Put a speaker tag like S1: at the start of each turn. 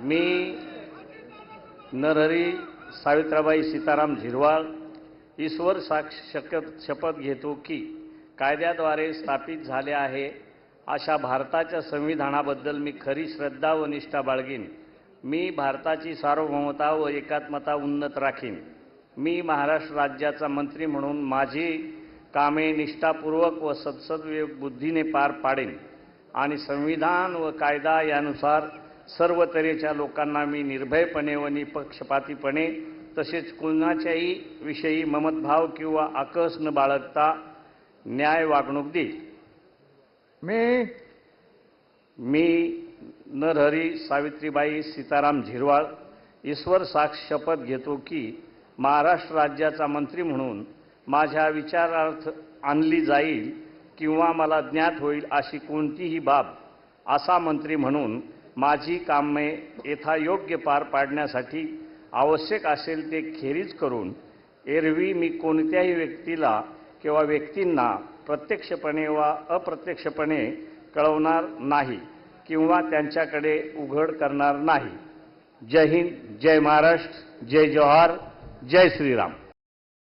S1: मी नरहरी सावित्राबाई सीताराम झिरवाळ ईश्वर साक्ष शपथ घेतो की कायद्याद्वारे स्थापित झाले आहे अशा भारताच्या संविधानाबद्दल मी खरी श्रद्धा व निष्ठा बाळगीन। मी भारताची सार्वभौमता व एकात्मता उन्नत राखीन। मी महाराष्ट्र राज्याचा मंत्री म्हणून माझी कामे निष्ठापूर्वक व सत्सद्विवेक बुद्धीने पार पाडेन आणि संविधान व कायदा यानुसार सर्व तऱ्हेच्या लोकांना मी निर्भयपणे व निपक्षपातीपणे तसेच कुणाच्याही विषयी ममतभाव किंवा आकस न बाळगता न्याय वागणूक देईल। मी नरहरी सावित्रीबाई सीताराम झिरवाळ ईश्वर साक्ष शपथ घेतो की महाराष्ट्र राज्याचा मंत्री म्हणून माझ्या विचारार्थ आणली जाईल किंवा मला ज्ञात होईल अशी कोणतीही बाब असा मंत्री म्हणून माझी कामे यथायोग्य पार पाडण्यासाठी आवश्यक असेल ते खेरीज करून एरवी मी कोणत्याही व्यक्तीला किंवा व्यक्तींना प्रत्यक्षपणे वा अप्रत्यक्षपणे कळवणार नाही किंवा त्यांच्याकडे उघड करणार नाही। जय हिंद, जय महाराष्ट्र, जय जोहार, जय श्रीराम।